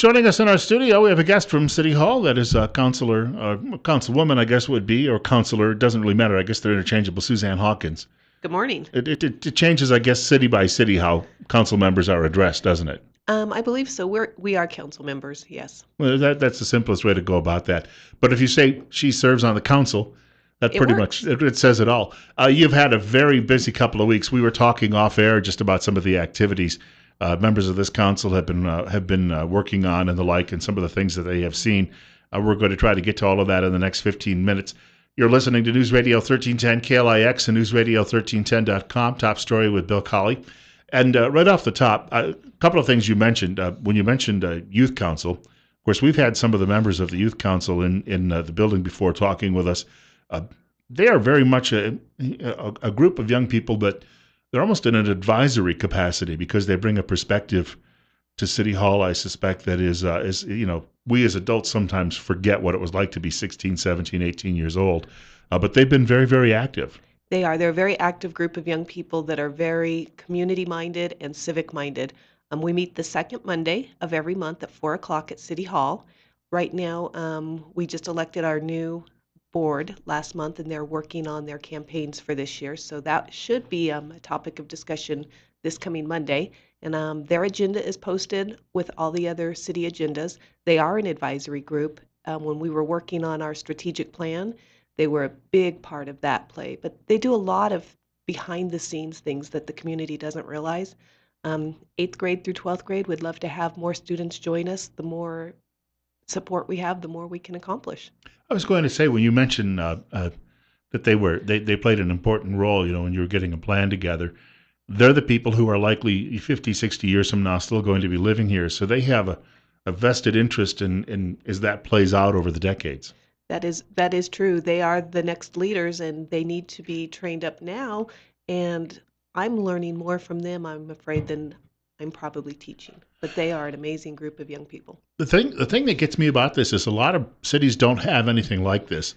Joining us in our studio, we have a guest from City Hall. That is Councilor, Councilwoman, I guess would be, or Councilor. It doesn't really matter. I guess they're interchangeable. Suzanne Hawkins. Good morning. It changes, I guess, city by city how council members are addressed, doesn't it? I believe so. We are council members. Yes, Well, that's the simplest way to go about that. But if you say she serves on the council, that it pretty much works. it says it all. You've had a very busy couple of weeks. We were talking off air just about some of the activities members of this council have been working on and the like, and some of the things that they have seen. We're going to try to get to all of that in the next 15 minutes. You're listening to News Radio 1310 KLIX and newsradio1310.com. Top story with Bill Colley. And right off the top, a couple of things you mentioned. When you mentioned youth council, of course, we've had some of the members of the youth council in the building before talking with us. They are very much a group of young people, but they're almost in an advisory capacity because they bring a perspective to City Hall, I suspect, that is we as adults sometimes forget what it was like to be 16, 17, 18 years old. But they've been very, very active. They are. They're a very active group of young people that are very community minded and civic minded. We meet the second Monday of every month at 4 o'clock at City Hall. Right now, we just elected our new board last month, and they're working on their campaigns for this year. So that should be a topic of discussion this coming Monday. And their agenda is posted with all the other city agendas. They are an advisory group. When we were working on our strategic plan, they were a big part of that play. But they do a lot of behind the scenes things that the community doesn't realize. 8th grade through 12th grade would love to have more students join us. The more support we have, the more we can accomplish. I was going to say, when you mentioned that they played an important role, when you were getting a plan together, they're the people who are likely 50, 60 years from now still going to be living here. So they have a vested interest in as that plays out over the decades. That is true. They are the next leaders, and they need to be trained up now. And I'm learning more from them, I'm afraid, than I'm probably teaching. But they are an amazing group of young people. The thing that gets me about this is a lot of cities don't have anything like this,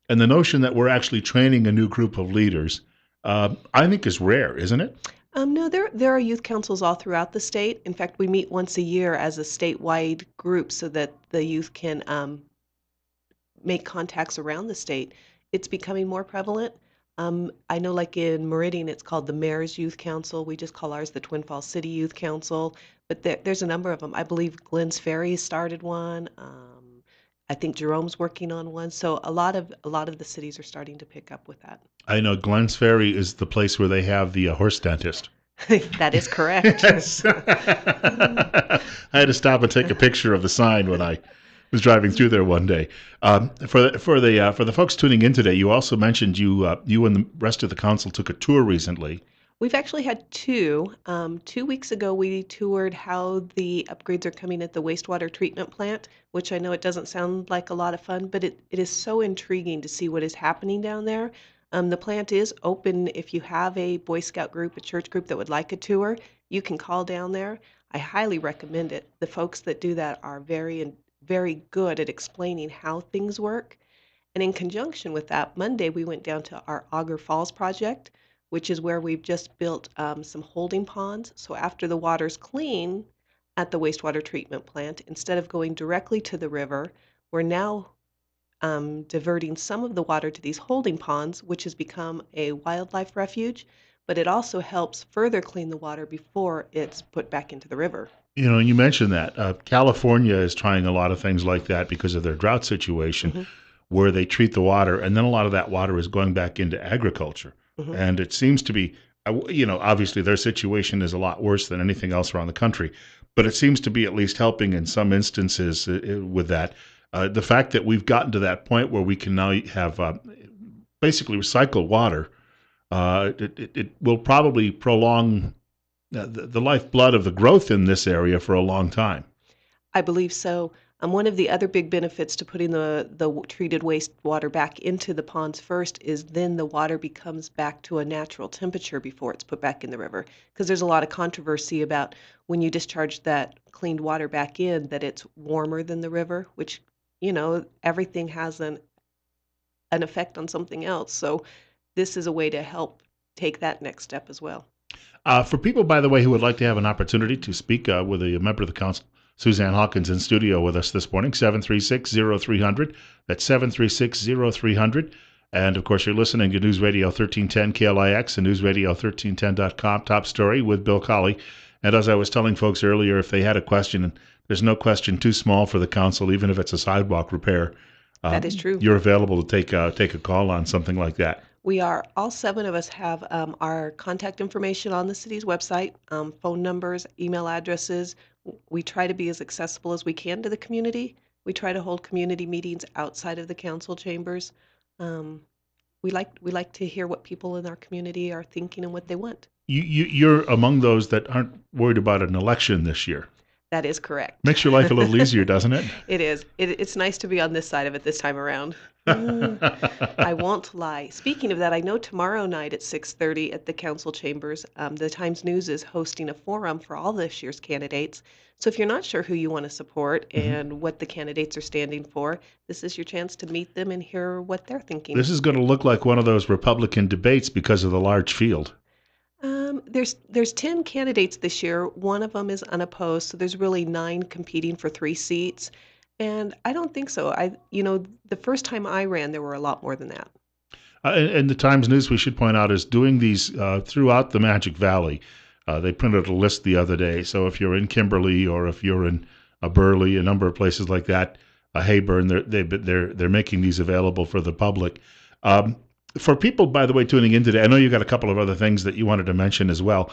and the notion that we're actually training a new group of leaders, I think, is rare, isn't it? No, there are youth councils all throughout the state. In fact, we meet once a year as a statewide group so that the youth can make contacts around the state. It's becoming more prevalent. I know, like in Meridian, it's called the Mayor's Youth Council. We just call ours the Twin Falls City Youth Council. But there's a number of them. I believe Glens Ferry started one. I think Jerome's working on one. So a lot of the cities are starting to pick up with that. I know Glens Ferry is the place where they have the horse dentist. That is correct. Yes. I had to stop and take a picture of the sign when I was driving through there one day. For the folks tuning in today, you also mentioned you and the rest of the council took a tour recently. We've actually had two. 2 weeks ago, we toured how the upgrades are coming at the wastewater treatment plant, which I know it doesn't sound like a lot of fun, but it is so intriguing to see what is happening down there. The plant is open. If you have a Boy Scout group, a church group that would like a tour, you can call down there. I highly recommend it. The folks that do that are very good at explaining how things work. And in conjunction with that, Monday we went down to our Auger Falls project, which is where we've just built some holding ponds. So after the water's clean at the wastewater treatment plant, instead of going directly to the river, we're now diverting some of the water to these holding ponds, which has become a wildlife refuge, but it also helps further clean the water before it's put back into the river. You mentioned that California is trying a lot of things like that because of their drought situation, Mm-hmm. where they treat the water, and then a lot of that water is going back into agriculture. Mm-hmm. And it seems to be, obviously their situation is a lot worse than anything else around the country, but it seems to be at least helping in some instances with that. The fact that we've gotten to that point where we can now have basically recycled water, it will probably prolong the lifeblood of the growth in this area for a long time. I believe so. One of the other big benefits to putting the treated wastewater back into the ponds first is then the water becomes back to a natural temperature before it's put back in the river. Because there's a lot of controversy about when you discharge that cleaned water back in, that it's warmer than the river, which, everything has an effect on something else. So this is a way to help take that next step as well. For people, by the way, who would like to have an opportunity to speak with a member of the council, Suzanne Hawkins in studio with us this morning, 736-0300. That's 736-0300. And of course, you're listening to News Radio 1310 KLIX and newsradio1310.com. Top Story with Bill Colley. And as I was telling folks earlier, if they had a question, there's no question too small for the council, even if it's a sidewalk repair. That is true. You're available to take a call on something like that. We are. All seven of us have our contact information on the city's website, phone numbers, email addresses. We try to be as accessible as we can to the community. We try to hold community meetings outside of the council chambers. Um, we like to hear what people in our community are thinking and what they want. You're among those that aren't worried about an election this year. That is correct. Makes your life a little easier, doesn't it? It is. It's nice to be on this side of it this time around. I won't lie. Speaking of that, I know tomorrow night at 6:30 at the council chambers, the Times News is hosting a forum for all this year's candidates. So if you're not sure who you want to support and what the candidates are standing for, this is your chance to meet them and hear what they're thinking. This is going to look like one of those Republican debates because of the large field. There's 10 candidates this year. One of them is unopposed, so there's really 9 competing for 3 seats. And I don't think so. The first time I ran, there were a lot more than that. And the Times News, we should point out, is doing these throughout the Magic Valley. They printed a list the other day. So if you're in Kimberly or if you're in Burley, a number of places like that, Hayburn, they're making these available for the public. For people, by the way, tuning in today, I know you got a couple of other things that you wanted to mention as well.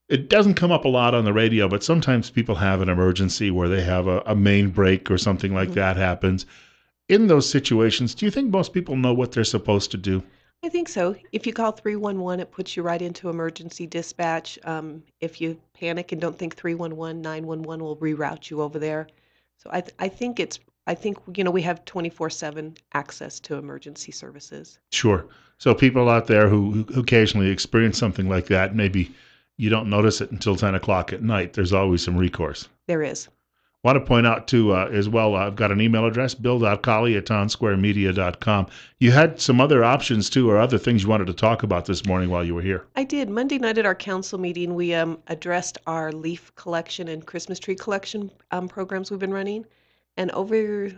It doesn't come up a lot on the radio, but sometimes people have an emergency where they have a main break or something like that happens. In those situations, do you think most people know what they're supposed to do? I think so. If you call 311, it puts you right into emergency dispatch. If you panic and don't think 311, 911 will reroute you over there. So I think we have 24/7 access to emergency services. Sure. So people out there who occasionally experience something like that, maybe you don't notice it until 10 o'clock at night. There's always some recourse. There is. Want to point out, too, as well, I've got an email address, bill.colley@townsquaremedia.com. You had some other options, too, or other things you wanted to talk about this morning while you were here. I did. Monday night at our council meeting, we addressed our leaf collection and Christmas tree collection programs we've been running. And over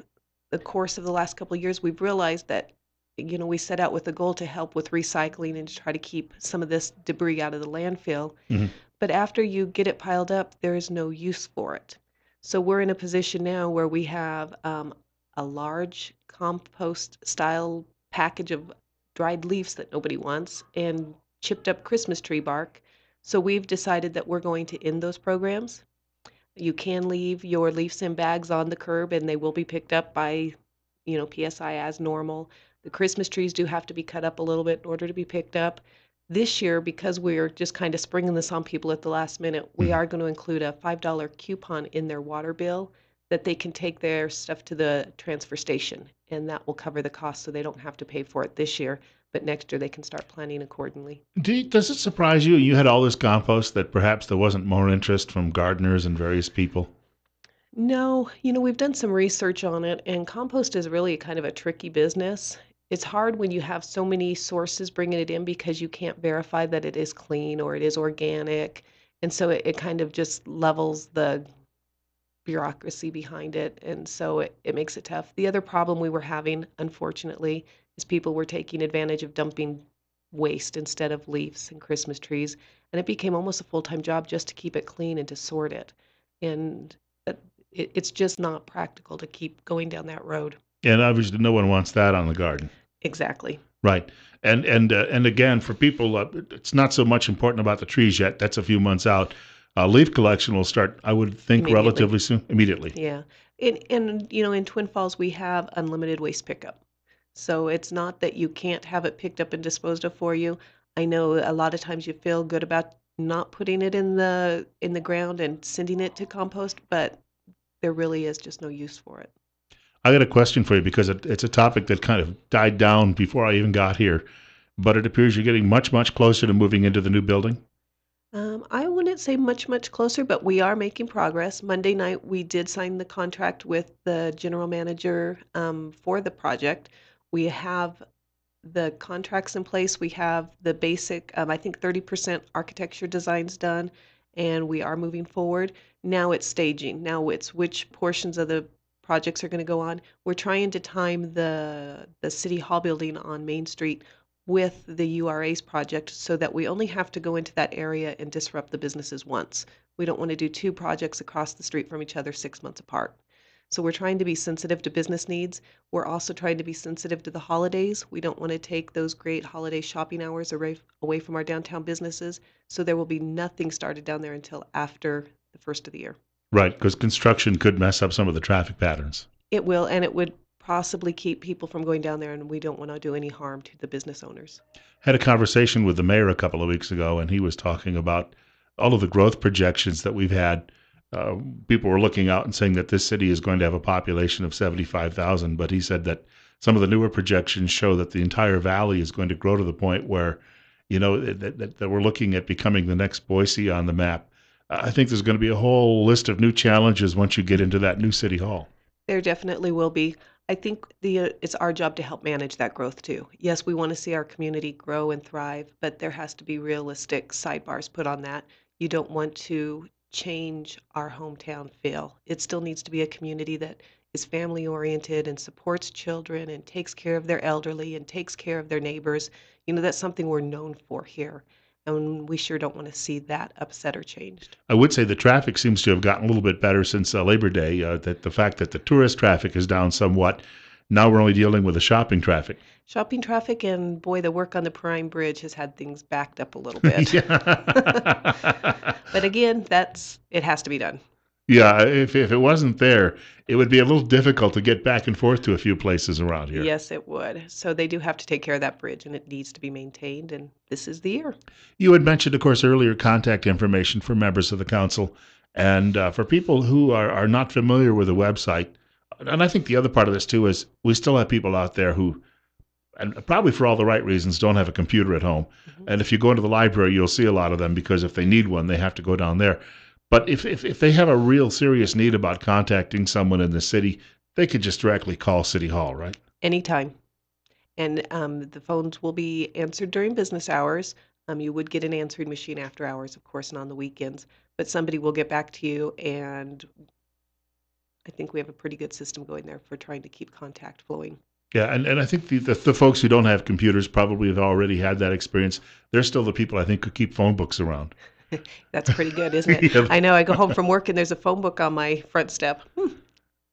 the course of the last couple of years, we've realized that, we set out with a goal to help with recycling and to try to keep some of this debris out of the landfill. Mm-hmm. But after you get it piled up, there is no use for it. So we're in a position now where we have a large compost-style package of dried leaves that nobody wants and chipped up Christmas tree bark. So we've decided that we're going to end those programs. You can leave your leaves in bags on the curb, and they will be picked up by, PSI as normal. The Christmas trees do have to be cut up a little bit in order to be picked up. This year, because we're just kind of springing this on people at the last minute, we are going to include a $5 coupon in their water bill that they can take their stuff to the transfer station, and that will cover the cost so they don't have to pay for it this year. But next year they can start planning accordingly. Does it surprise you? You had all this compost that perhaps there wasn't more interest from gardeners and various people? No, we've done some research on it, and compost is really kind of a tricky business. It's hard when you have so many sources bringing it in because you can't verify that it is clean or it is organic. And so it kind of just levels the bureaucracy behind it. And so it makes it tough. The other problem we were having, unfortunately, is people were taking advantage of dumping waste instead of leaves and Christmas trees. And it became almost a full-time job just to keep it clean and to sort it. And it's just not practical to keep going down that road. And obviously no one wants that on the garden. Exactly. Right. And again, for people, it's not so much important about the trees yet. That's a few months out. Leaf collection will start, I would think, relatively soon, immediately. Yeah. In Twin Falls, we have unlimited waste pickup. So it's not that you can't have it picked up and disposed of for you. I know a lot of times you feel good about not putting it in the ground and sending it to compost, but there really is just no use for it. I got a question for you because it's a topic that kind of died down before I even got here, but it appears you're getting much, much closer to moving into the new building. I wouldn't say much, much closer, but we are making progress. Monday night, we did sign the contract with the general manager for the project. We have the contracts in place. We have the basic, I think 30% architecture designs done, and we are moving forward. Now it's staging. Now it's which portions of the projects are going to go on. We're trying to time the city hall building on Main Street with the URA's project so that we only have to go into that area and disrupt the businesses once. We don't want to do two projects across the street from each other 6 months apart. So we're trying to be sensitive to business needs. We're also trying to be sensitive to the holidays. We don't want to take those great holiday shopping hours away from our downtown businesses. So there will be nothing started down there until after the first of the year. Right, because construction could mess up some of the traffic patterns. It will, and it would possibly keep people from going down there, and we don't want to do any harm to the business owners. Had a conversation with the mayor a couple of weeks ago, and he was talking about all of the growth projections that we've had. People were looking out and saying that this city is going to have a population of 75,000, but he said that some of the newer projections show that the entire valley is going to grow to the point where, that we're looking at becoming the next Boise on the map. I think there's going to be a whole list of new challenges once you get into that new city hall. There definitely will be. I think it's our job to help manage that growth too. Yes, we want to see our community grow and thrive, but there has to be realistic sidebars put on that. You don't want to change our hometown feel. It still needs to be a community that is family oriented and supports children and takes care of their elderly and takes care of their neighbors. That's something we're known for here. And we sure don't want to see that upset or changed. I would say the traffic seems to have gotten a little bit better since Labor Day. That the fact that the tourist traffic is down somewhat. Now we're only dealing with the shopping traffic. Shopping traffic, and boy, the work on the Prime Bridge has had things backed up a little bit. But again, it has to be done. Yeah, if it wasn't there, it would be a little difficult to get back and forth to a few places around here. Yes, it would. So they do have to take care of that bridge, and it needs to be maintained, and this is the year. You had mentioned, of course, earlier contact information for members of the council, and for people who are not familiar with the website. And I think the other part of this, too, is we still have people out there who, and probably for all the right reasons, don't have a computer at home. Mm-hmm. And if you go into the library, you'll see a lot of them because if they need one, they have to go down there. But if they have a real serious need about contacting someone in the city, they could just directly call City Hall, right? Anytime. And the phones will be answered during business hours. You would get an answering machine after hours, of course, and on the weekends. But somebody will get back to you, and I think we have a pretty good system going there for trying to keep contact flowing. Yeah, and I think the folks who don't have computers probably have already had that experience. They're still the people, I think, who keep phone books around. That's pretty good, isn't it? Yeah. I know. I go home from work and there's a phone book on my front step.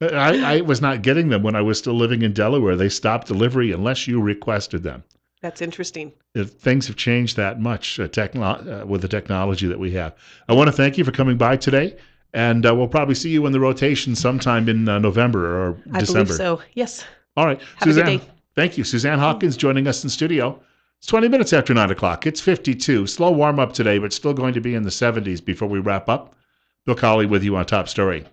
I was not getting them when I was still living in Delaware. They stopped delivery unless you requested them. That's interesting. Things have changed that much with the technology that we have. I want to thank you for coming by today, and we'll probably see you in the rotation sometime in November or December. I believe so, yes. All right. Have Suzanne, a good day. Thank you. Suzanne Hawkins joining us in studio. It's 20 minutes after 9 o'clock. It's 52. Slow warm-up today, but still going to be in the 70s before we wrap up. Bill Colley with you on Top Story.